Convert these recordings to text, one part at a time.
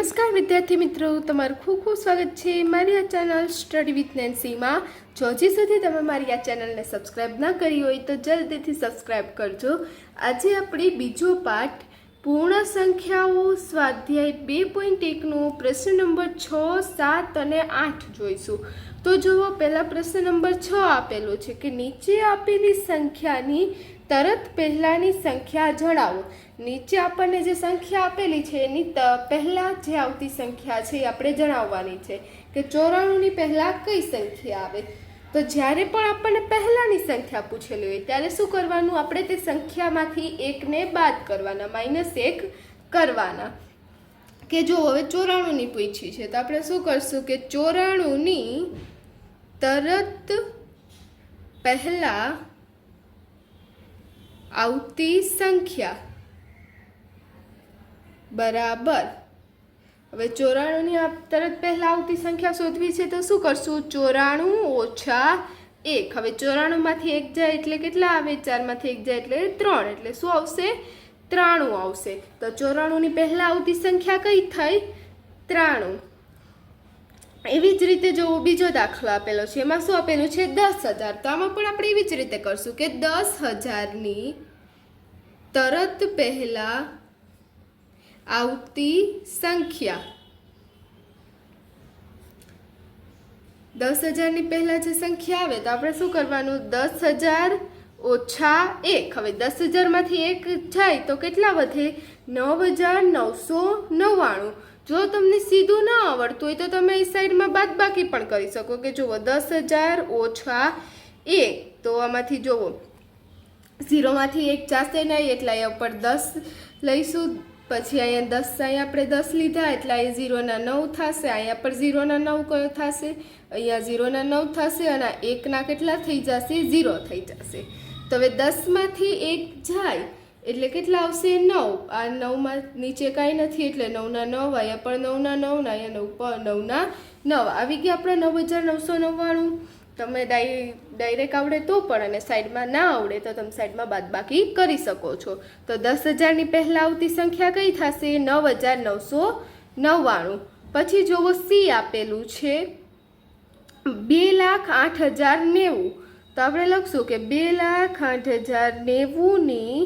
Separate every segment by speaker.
Speaker 1: નમસ્કાર વિદ્યાર્થી મિત્રો, તમારું ખૂબ ખૂબ સ્વાગત છે મારી આ ચેનલ સ્ટડી વિથ નેન્સીમાં. જો હજી સુધી તમે મારી આ ચેનલને સબસ્ક્રાઈબ ના કરી હોય તો જલ્દીથી સબસ્ક્રાઈબ કરજો. આજે આપણે બીજો પાઠ પૂર્ણ સંખ્યાઓ સ્વાધ્યાય 2.1નો પ્રશ્ન નંબર 6, 7 અને 8 જોઈશું. તો જુઓ, પહેલા પ્રશ્ન નંબર 6 આપેલો છે કે નીચે આપેલી સંખ્યાની તરત પહેલાની સંખ્યા જણાવો. નીચે આપણને જે સંખ્યા આપેલી છે એની પહેલા જે આવતી સંખ્યા છે એ આપણે જણાવવાની છે કે 94ની પહેલા કઈ સંખ્યા આવે. તો જ્યારે પણ આપણને પહેલાની સંખ્યા પૂછેલી હોય ત્યારે શું કરવાનું, આપણે તે સંખ્યામાંથી એકને બાદ કરવાના, -1 કરવાના. કે જો હવે 94ની પૂછી છે તો આપણે શું કરશું કે 94ની તરત પહેલા આવતી સંખ્યા બરાબર. હવે 94ની તરત પહેલા આવતી સંખ્યા શોધવી છે તો શું કરશું, 94 - 1. હવે 94માંથી 1 જાય એટલે કેટલા આવે, 4માંથી 1 જાય એટલે 3, એટલે શું આવશે, 93 આવશે. તો 94ની પહેલા આવતી સંખ્યા કઈ થઈ, 93. એવી જ રીતે જો બીજો દાખલો આપેલો છે, એમાં શું આપેલું છે, 10,000. તો આમાં પણ આપણે એવી જ રીતે કરશું કે 10,000ની તરત પહેલા આવતી સંખ્યા, 10,000ની પહેલા જે સંખ્યા આવે તો આપણે શું કરવાનું, 10,000 - 1. હવે 10,000માંથી 1 જાય તો કેટલા વધે, 9,999. જો તમને સીધું ના આવડતું હોય તો તમે એ સાઈડમાં બાદબાકી પણ કરી શકો કે જુઓ 10,000 - 1. તો આમાંથી જુઓ 0માંથી 1 જાશે નહીં એટલે અહીંયા ઉપર 10 લઈશું. પછી અહીંયા 10, અહીંયા આપણે 10 લીધા એટલે અહીંયા 0 ના 9 થશે, અહીંયા પર 0 ના 9 કયો થશે, અહીંયા 0 ના 9 થશે અને 1 ના કેટલા થઈ જશે, 0 થઈ જશે. તો હવે 10માંથી 1 જાય એટલે કેટલા આવશે, 9. આ 9માં નીચે કાંઈ નથી એટલે 9 ના 9, અહીંયા પણ 9 ના 9, અહીંયા 9 ના 9 આવી ગયા આપણા 9,999. તમે ડાયરેક્ટ આવડે તો પણ, અને સાઈડમાં ના આવડે તો તમે સાઈડમાં બાદબાકી કરી શકો છો. તો 10,000ની પહેલાં આવતી સંખ્યા કઈ થશે, 9,999. પછી જોવો સી આપેલું છે 2,08,090. તો આપણે લખશું કે 2,08,090ની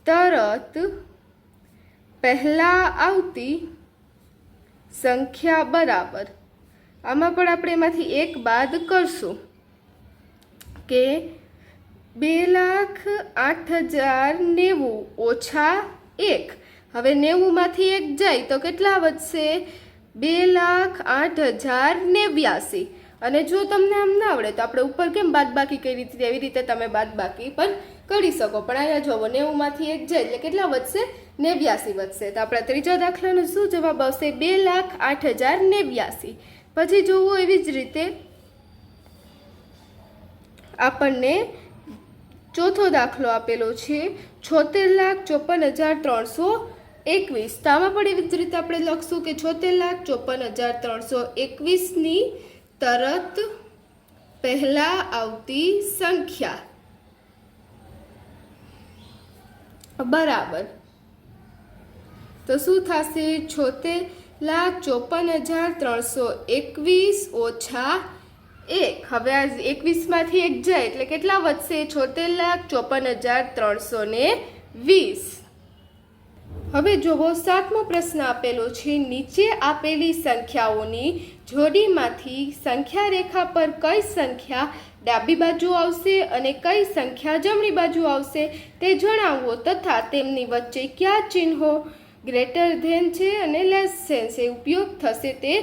Speaker 1: તરત પહેલા આવતી સંખ્યા બરાબર. આમાં પણ આપણે એમાંથી 1 બાદ કરશું કે 2,08,090 ઓછા 1. હવે 90માંથી 1 જાય તો કેટલા વધશે, 2,08,089. અને જો તમને આમ ના આવડે તો આપણે ઉપર કેમ બાદબાકી કરી હતી એવી રીતે તમે બાદબાકી પણ કરી શકો. પણ અહીંયા જોવો 90માંથી 1 જાય એટલે કેટલા વધશે, 89 વધશે. તો આપણા ત્રીજા દાખલાનો શું જવાબ આવશે, 2,08,089. પછી જોવું એવી જ રીતે આપણને ચોથો દાખલો આપેલો છે 76,54,321. તો આમાં પણ એવી જ રીતે આપણે લખશું કે 76,54,321ની તરત પહેલા આવતી સંખ્યા બરાબર. તો શું થશે, 76,54,321 ઓછા 1. હવે આ 21માંથી 1 જાય એટલે કેટલા વધશે, 76,54,320. હવે જુઓ, 7મો પ્રશ્ન આપેલો છે નીચે આપેલી સંખ્યાઓની જોડીમાંથી સંખ્યા રેખા પર કઈ સંખ્યા ડાબી બાજુ આવશે અને કઈ સંખ્યા જમણી બાજુ આવશે તે જણાવો, તથા તેમની વચ્ચે કયા ચિહ્નો ગ્રેટર ધેન છે અને લેસ ધેન છે ઉપયોગ થશે તે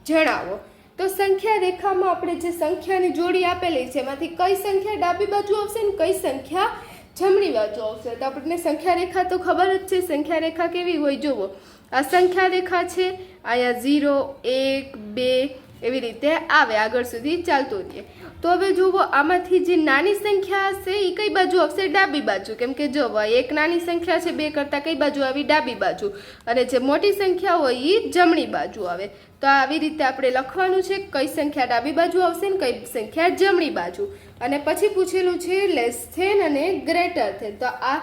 Speaker 1: જણાવો. તો સંખ્યા રેખામાં આપણે જે સંખ્યાની જોડી આપેલી છે એમાંથી કઈ સંખ્યા ડાબી બાજુ આવશે અને કઈ સંખ્યા જમણી બાજુ આવશે. તો આપણને સંખ્યા રેખા તો ખબર જ છે, સંખ્યા રેખા કેવી હોય જુઓ, આ સંખ્યા રેખા છે, અહીંયા 0, 1, 2 એવી રીતે આવે, આગળ સુધી ચાલતું રહે. તો હવે જુઓ, આમાંથી જે નાની સંખ્યા હશે એ કઈ બાજુ આવશે, ડાબી બાજુ. કેમ કે જો 1 નાની સંખ્યા છે 2 કરતાં કઈ બાજુ આવી, ડાબી બાજુ. અને જે મોટી સંખ્યા હોય એ જમણી બાજુ આવે. તો આવી રીતે આપણે લખવાનું છે કઈ સંખ્યા ડાબી બાજુ આવશે ને કઈ સંખ્યા જમણી બાજુ. અને પછી પૂછેલું છે લેસ ધેન અને ગ્રેટર ધેન. તો આ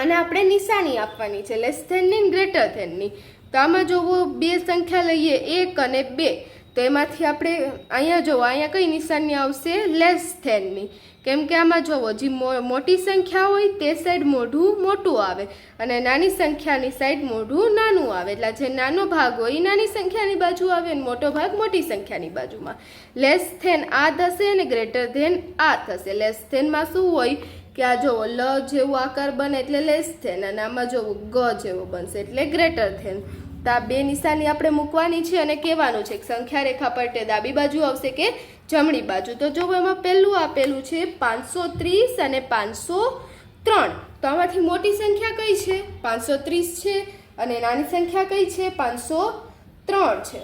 Speaker 1: અને આપણે નિશાની આપવાની છે લેસ ધેનની ગ્રેટર ધેનની. તો આમાં જોવો બે સંખ્યા લઈએ 1 અને 2, તો એમાંથી આપણે અહીંયા જોવો, અહીંયા કઈ નિશાની આવશે? લેસ ધેનની. કેમ કે આમાં જોવો, જે મોટી સંખ્યા હોય તે સાઈડ મોઢું મોટું આવે અને નાની સંખ્યાની સાઈડ મોઢું નાનું આવે. એટલે જે નાનો ભાગ હોય એ નાની સંખ્યાની બાજુ આવે અને મોટો ભાગ મોટી સંખ્યાની બાજુમાં. લેસ ધેન આ થશે અને ગ્રેટર ધેન આ થશે. લેસ ધેનમાં શું હોય કે આ જોવો લ જેવો આકાર બને એટલે લેસ ધેન, અને આમાં જોવો ગ જેવો બનશે એટલે ગ્રેટર ધેન. તો આ બે નિશાની આપણે મૂકવાની છે અને કહેવાનું છે કે સંખ્યા રેખા પર તે ડાબી બાજુ આવશે કે જમણી બાજુ. તો જો એમાં પહેલું આપેલું છે 530 અને 503. તો આમાંથી મોટી સંખ્યા કઈ છે? 530 છે અને નાની સંખ્યા કઈ છે? 503 છે.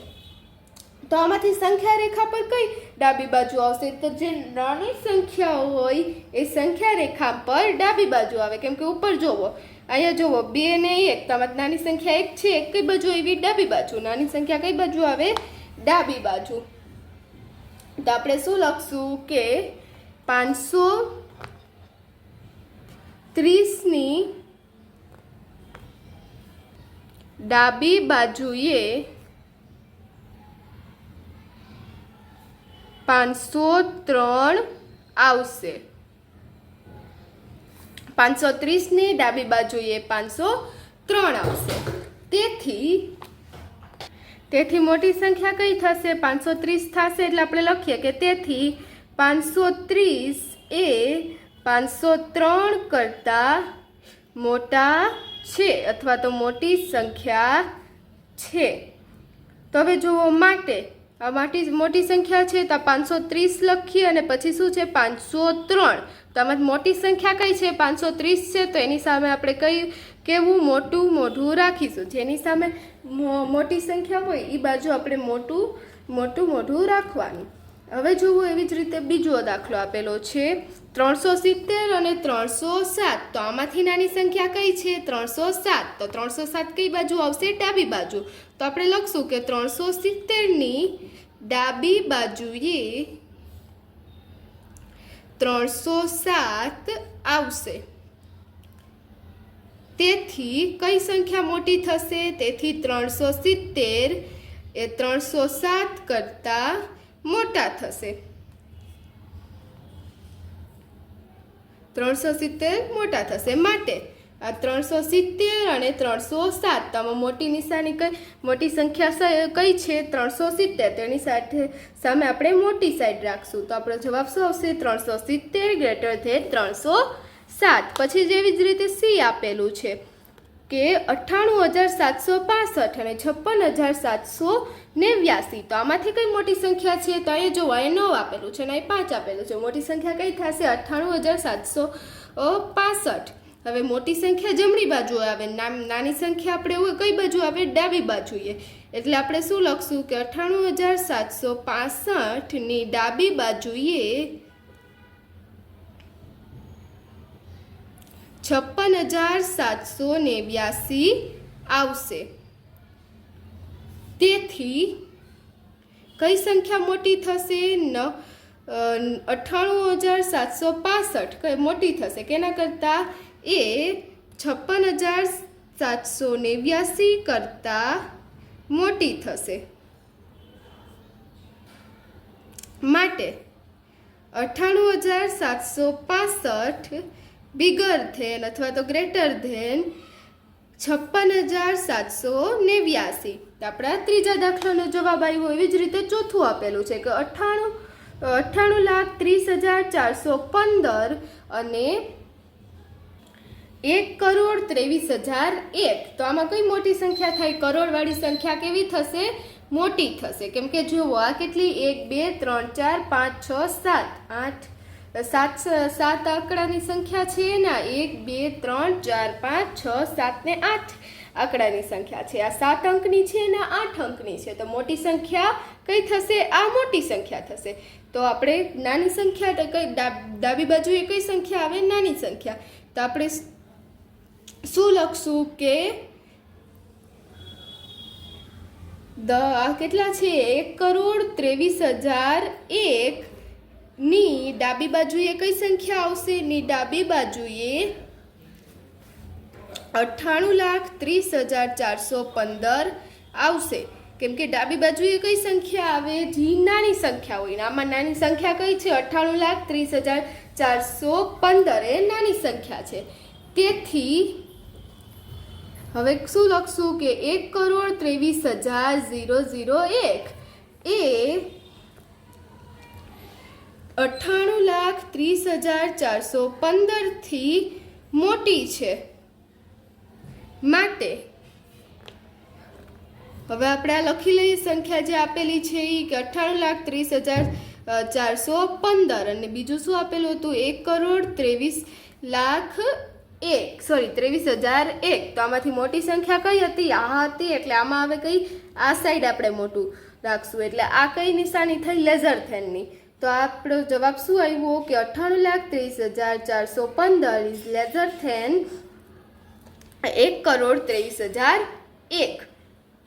Speaker 1: તો આમાંથી સંખ્યા રેખા પર કઈ ડાબી બાજુ આવશે? તો જે નાની સંખ્યા હોય એ સંખ્યા રેખા પર ડાબી બાજુ આવે. કેમ કે ઉપર જોવો, અહીંયા જોવો 2 ને 1, તો આમાં નાની સંખ્યા 1 છે, એક કઈ બાજુ એવી ડાબી બાજુ. નાની સંખ્યા કઈ બાજુ આવે? ડાબી બાજુ. તો આપણે શું લખશું કે 530 ની ડાબી બાજુએ 503 આવશે. 530 ની ડાબી બાજુએ 503 આવશે. તેથી મોટી સંખ્યા કઈ થશે? 530 થશે. એટલે આપણે લખીએ કે તેથી 530 એ 503 કરતાં મોટા છે અથવા તો મોટી સંખ્યા છે. તો હવે જુઓ માટે આ મોટી સંખ્યા છે તો 530 લખીએ અને પછી શું છે? 503. તો આમાં મોટી સંખ્યા કઈ છે? 530 છે. તો એની સામે આપણે કેવું મોટું મોઢું રાખીશું. જેની સામે મોટી સંખ્યા હોય એ બાજુ આપણે મોટું મોઢું રાખવાનું. હવે જુઓ, એવી જ રીતે બીજો દાખલો આપેલો છે 370 અને 307. તો આમાંથી નાની સંખ્યા કઈ છે? 307. તો 307 કઈ બાજુ આવશે? ડાબી બાજુ. તો આપણે લખશું કે 370 ની ડાબી બાજુએ 307 આવશે. તેથી કઈ સંખ્યા મોટી થશે? તેથી 370 એ 307 કરતાં મોટા થશે. 370 મોટા થશે. માટે આ 370 અને 307, તો આમાં મોટી નિશાની મોટી સંખ્યા કઈ છે? 370. તેની સામે આપણે મોટી સાઈડ રાખશું. તો આપણો જવાબ શું આવશે? 370 ગ્રેટર ધેન 307. પછી જેવી જ રીતે સી આપેલું છે કે 98,765 અને 56,789. તો આમાંથી કઈ મોટી સંખ્યા છે? તો અહીંયા જોવા એ 9 આપેલું છે અને અહીં 5 આપેલું છે. મોટી સંખ્યા કઈ થશે? 98,765. હવે મોટી સંખ્યા જમણી બાજુ આવે, નાની સંખ્યા આપણે કઈ બાજુ આવે? ડાબી બાજુએ. એટલે આપણે શું લખશું કે 98,765 ની ડાબી બાજુએ 56,789 આવશે. તેથી કઈ સંખ્યા મોટી થશે? 98,765 કઈ મોટી થશે? કેના કરતાં? એ 56,789 કરતાં મોટી થશે. માટે 98,765 બિગર ધેન અથવા તો ગ્રેટર ધેન 56,789. આપણા ત્રીજા દાખલાનો જવાબ આવ્યો. એવી જ રીતે ચોથું આપેલું છે કે 98,30,415 અને 1,23,001. તો આમાં કઈ મોટી સંખ્યા થાય? કરોડવાળી સંખ્યા કેવી થશે? મોટી થશે. કેમ કે જુઓ આ કેટલી? 1 2 3 4 5 6 7 8 7 આંકડાની સંખ્યા છે ને. 1 2 3 4 5 6 7 ને 8 આંકડાની સંખ્યા છે. આ 7 અંકની છે ને 8 અંકની છે. તો મોટી સંખ્યા કઈ થશે? આ મોટી સંખ્યા થશે. તો આપણે નાની સંખ્યા કઈ ડાબી બાજુએ કઈ સંખ્યા આવે? નાની સંખ્યા. તો આપણે શું લખશું કે કેટલા છે? 1,23,001 ની ડાબી બાજુએ કઈ સંખ્યા આવશે? ની ડાબી બાજુએ 98,30,415 આવશે, કેમ કે ડાબી બાજુએ કઈ સંખ્યા આવે? જી નાની સંખ્યા હોય. આમાં નાની સંખ્યા કઈ છે? 98,30,415 એ નાની સંખ્યા છે. તેથી હવે શું લખશું કે 1,23,001 એ 98,30,415 થી મોટી છે. માટે હવે આપણે આ લખી લઈએ સંખ્યા જે આપેલી છે એ કે 98,30,415 અને બીજું શું આપેલું હતું? 1,23,001. તો આમાંથી મોટી સંખ્યા કઈ હતી? આ હતી. એટલે આમાં હવે કઈ આ સાઈડ આપણે મોટું રાખશું. એટલે આ કઈ નિશાની થઈ? લેઝરથેનની. તો આપણો જવાબ શું આવ્યો કે 98,30,415 ઇઝ લેઝરથેન 1,23,001.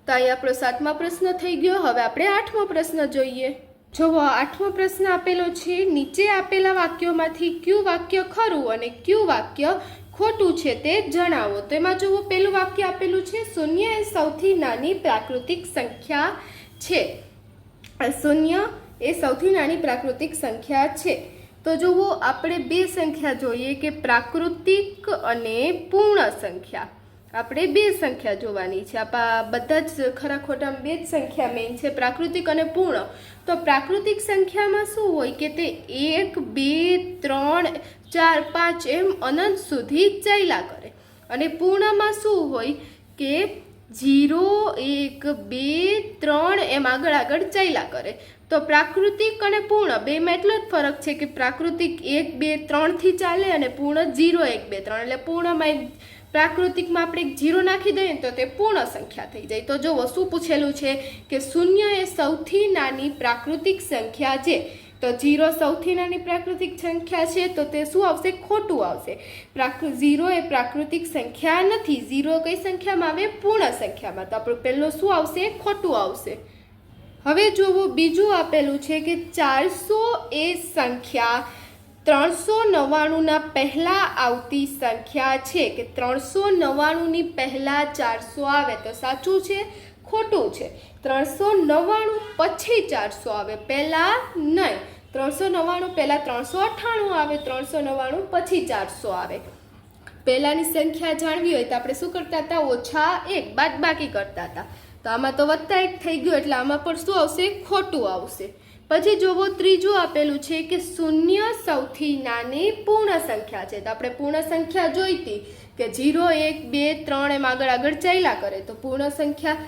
Speaker 1: તો અહીં આપણો 7મો પ્રશ્ન થઈ ગયો. હવે આપણે 8મો પ્રશ્ન જોઈએ. જો 8મો પ્રશ્ન આપેલો છે, નીચે આપેલા વાક્યોમાંથી કયું વાક્ય ખરું અને કયું વાક્ય ખોટું છે તે જણાવો. તો એમાં જુઓ, પેલું વાક્ય આપેલું છે, શૂન્ય એ સૌથી નાની પ્રાકૃતિક સંખ્યા છે. શૂન્ય એ સૌથી નાની પ્રાકૃતિક સંખ્યા છે. તો જુઓ, આપણે બે સંખ્યા જોઈએ કે પ્રાકૃતિક અને પૂર્ણ સંખ્યા. આપણે બે સંખ્યા જોવાની છે. બધા જ ખરા ખોટા બે જ સંખ્યા મેઇન છે, પ્રાકૃતિક અને પૂર્ણ. તો પ્રાકૃતિક સંખ્યામાં શું હોય કે તે 1, 2, 3, 4, 5 એમ અનંત સુધી ચાલ્યા કરે. અને પૂર્ણમાં શું હોય કે 0, 1, 2, 3 એમ આગળ ચાલ્યા કરે. તો પ્રાકૃતિક અને પૂર્ણ બેમાં એટલો જ ફરક છે કે પ્રાકૃતિક 1, 2, 3 થી ચાલે અને પૂર્ણ 0, 1, 2, 3. એટલે પૂર્ણમાં પ્રાકૃતિકમાં આપણે 0 નાખી દઈએ તો તે પૂર્ણ સંખ્યા થઈ જાય. તો જુઓ શું પૂછેલું છે કે શૂન્ય એ સૌથી નાની પ્રાકૃતિક સંખ્યા છે. તો 0 સૌથી નાની પ્રાકૃતિક સંખ્યા છે, તો તે શું આવશે? ખોટું આવશે. 0 એ પ્રાકૃતિક સંખ્યા નથી. 0 કઈ સંખ્યામાં આવે? પૂર્ણ સંખ્યામાં. તો આપણું પહેલું શું આવશે? ખોટું આવશે. હવે જુઓ, બીજું આપેલું છે કે 400 એ સંખ્યા 399 પહેલા આવતી સંખ્યા છે. કે 399 પહેલા 400 આવે તો સાચું છે? ખોટું છે. 399 પછી 400 આવે, પહેલા નહીં. 399 પહેલા 398 આવે, 399 પછી 400 આવે. પહેલાની સંખ્યા જાણવી હોય તો આપણે શું કરતા હતા? -1 બાદબાકી કરતા હતા. તો આમાં તો +1 થઈ ગયું, એટલે આમાં પણ શું આવશે? ખોટું આવશે. પછી જોવો, ત્રીજું આપેલું છે કે શૂન્ય સૌથી નાની પૂર્ણ સંખ્યા છે. તો આપણે પૂર્ણ સંખ્યા જોઈતી કે 0, 1, 2, 3 એમ આગળ ચાલ્યા કરે. તો પૂર્ણ સંખ્યા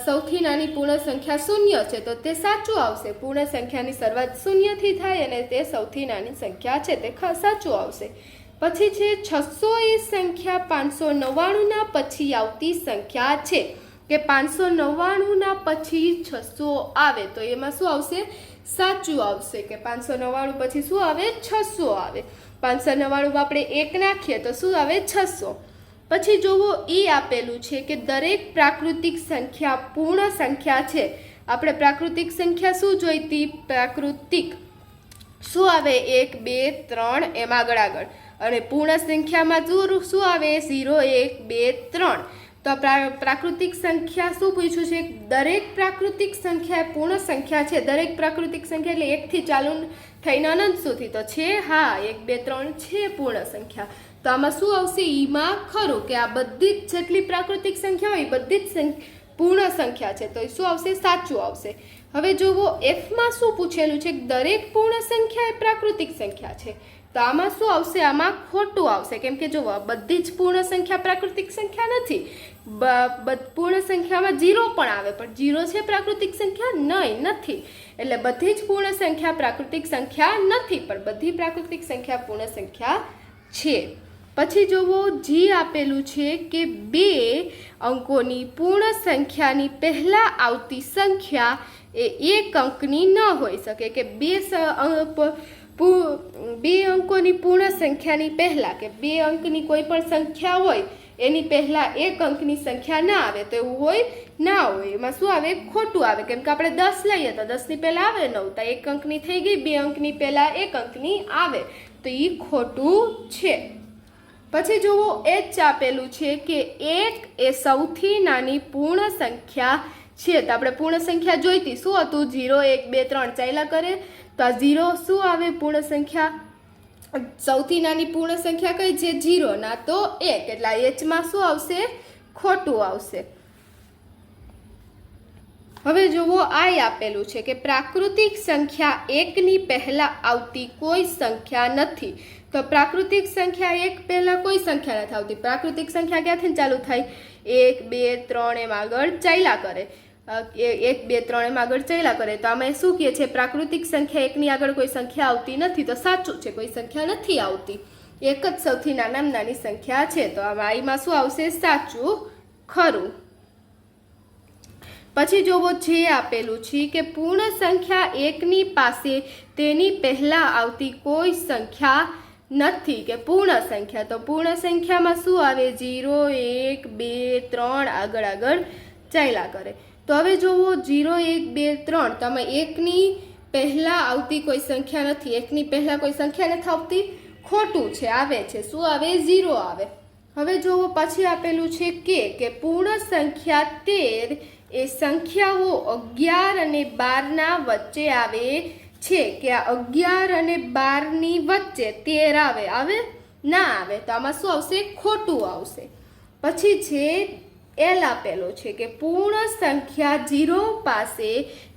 Speaker 1: સૌથી નાની પૂર્ણ સંખ્યા શૂન્ય છે, તો તે સાચું આવશે. પૂર્ણ સંખ્યાની શરૂઆત શૂન્યથી થાય અને તે સૌથી નાની સંખ્યા છે, તે સાચું આવશે. પછી છે 600 એ સંખ્યા 599 પછી આવતી સંખ્યા છે. કે 599 પછી 600 આવે તો એમાં શું આવશે? સાચું આવશે. કે 599 પછી શું આવે? 600 આવે. 599 આપણે 1 નાખીએ તો શું આવે? 600. પછી જોવો, એ આપેલું છે કે દરેક પ્રાકૃતિક સંખ્યા પૂર્ણ સંખ્યા છે. આપણે પ્રાકૃતિક સંખ્યા શું જોઈતી? પ્રાકૃતિક શું આવે? 1, 2, 3 એમ આગળ. અને પૂર્ણ સંખ્યામાં શું આવે? 0, 1, 2, 3. તો પ્રાકૃતિક સંખ્યા શું પૂછ્યું છે? દરેક પ્રાકૃતિક સંખ્યા પૂર્ણ સંખ્યા છે. દરેક પ્રાકૃતિક સંખ્યા એટલે 1 થી ચાલુ થઈને અનંત સુધી તો છે. હા, 1, 2, 3 છે પૂર્ણ સંખ્યા. તો આમાં શું આવશે? ઈમાં ખરું કે આ બધી જ જેટલી પ્રાકૃતિક સંખ્યા હોય બધી જ પૂર્ણ સંખ્યા છે. તો શું આવશે? સાચું આવશે. હવે જુઓ, એફમાં શું પૂછેલું છે? દરેક પૂર્ણ સંખ્યા એ પ્રાકૃતિક સંખ્યા છે. તો આમાં શું આવશે? આમાં ખોટું આવશે. કેમ કે જુઓ, બધી જ પૂર્ણ સંખ્યા પ્રાકૃતિક સંખ્યા નથી. પૂર્ણ સંખ્યામાં 0 પણ આવે, પણ 0 છે પ્રાકૃતિક સંખ્યા? નથી. એટલે બધી જ પૂર્ણ સંખ્યા પ્રાકૃતિક સંખ્યા નથી, પણ બધી પ્રાકૃતિક સંખ્યા પૂર્ણ સંખ્યા છે. પછી જુઓ, જી આપેલું છે કે 2 અંકોની પૂર્ણ સંખ્યાની પહેલા આવતી સંખ્યા એ 1 અંકની ન હોઈ શકે. કે 2 અંકોની પૂર્ણ સંખ્યાની પહેલા કે 2 અંકની કોઈ પણ સંખ્યા હોય એની પહેલા 1 અંકની સંખ્યા ના આવે. તો એવું હોય ના હોય. એમાં શું આવે? ખોટું આવે. કેમ કે આપણે 10 લઈએ તો 10 ની પહેલા આવે 9, તો 1 અંકની થઈ ગઈ. 2 અંકની પહેલા 1 અંકની આવે, તો એ ખોટું છે. પછી જુઓ h આપેલું છે કે 1 એ સૌથી નાની પૂર્ણ સંખ્યા છે. તો આપણે પૂર્ણ સંખ્યા જોઈતી, શું હતું? 0 1 2 3 ચાલ્યા કરે, તો આ 0 શું આવે? પૂર્ણ સંખ્યા. સૌથી નાની પૂર્ણ સંખ્યા કઈ છે? 0 ના તો 1, એટલે h માં શું આવશે? ખોટું આવશે. હવે જુઓ આ આપેલું છે કે પ્રાકૃતિક સંખ્યા 1 ની પહેલા આવતી કોઈ સંખ્યા નથી. તો પ્રાકૃતિક સંખ્યા 1 પહેલા કોઈ સંખ્યા નથી આવતી. પ્રાકૃતિક સંખ્યા ક્યાંથી ચાલુ થાય? 1 2 3 એમ આગળ ચાલ્યા કરે. 1 2 3 એમ આગળ ચાલ્યા કરે. તો આમાં શું કહે છે? પ્રાકૃતિક સંખ્યા 1 ની આગળ કોઈ સંખ્યા આવતી નથી. તો સાચું છે, કોઈ સંખ્યા નથી આવતી. એક જ સૌથી નાનામાં નાની સંખ્યા છે. તો આમાં આઈમાં શું આવશે? સાચું, ખરું. પછી જોવો જે આપેલું છે કે પૂર્ણ સંખ્યા 1 ની પાસે તેની પહેલા આવતી કોઈ સંખ્યા નથી. કે પૂર્ણ સંખ્યા, તો પૂર્ણ સંખ્યામાં શું આવે? 0 1 2 3 આગળ આગળ ચાલ્યા કરે. તો હવે જોવો 0 1 2 3, તમે 1 ની પહેલા આવતી કોઈ સંખ્યા નથી. 1 ની પહેલા કોઈ સંખ્યા નથી આવતી, ખોટું છે, આવે છે શું આવે? 0 આવે. હવે જોવો પછી આપેલું છે કે પૂર્ણ સંખ્યા 13 એ સંખ્યાઓ 11 અને 12 ના વચ્ચે આવે છે. કે આ 11 અને 12 ની વચ્ચે 13 આવે? આવે ના આવે. તો આમાં શું આવશે? ખોટું આવશે. પછી જે એલ આપેલો છે કે પૂર્ણ સંખ્યા 0 પાસે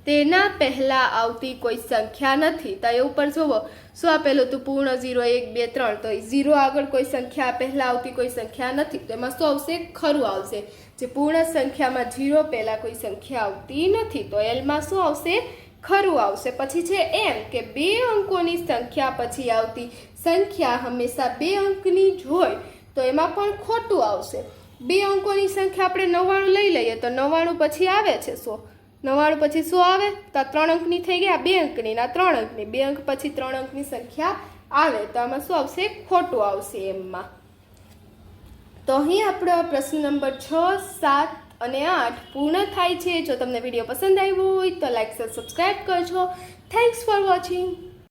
Speaker 1: તેના પહેલા આવતી કોઈ સંખ્યા નથી. તો એ ઉપર જોવો શું આપેલું હતું? પૂર્ણ 0 1 2 3. તો 0 આગળ કોઈ સંખ્યા પહેલા આવતી કોઈ સંખ્યા નથી. તો એમાં શું આવશે? ખરું આવશે. જે પૂર્ણ સંખ્યામાં 0 પહેલા કોઈ સંખ્યા આવતી નથી. તો એલમાં શું આવશે? ખરું આવશે. પછી છે એમ કે 2 અંકોની સંખ્યા પછી આવતી સંખ્યા હંમેશા 2 અંકની જ હોય. તો એમાં પણ ખોટું આવશે. 2 અંકોની સંખ્યા આપણે 99 લઈ લઈએ તો 99 પછી આવે છે 100. 99 પછી શું આવે? તો 3 અંકની થઈ ગયા, 2 અંકની ના 3 અંકની. 2 અંક પછી 3 અંકની સંખ્યા આવે. તો આમાં શું આવશે? ખોટું આવશે એમમાં. તો અહીં આપણો પ્રશ્ન નંબર 6 7 અને 8 પૂર્ણ થાય છે. જો તમને વિડીયો પસંદ આવ્યો હોય તો લાઈક સબસ્ક્રાઈબ કરજો. Thanks for watching.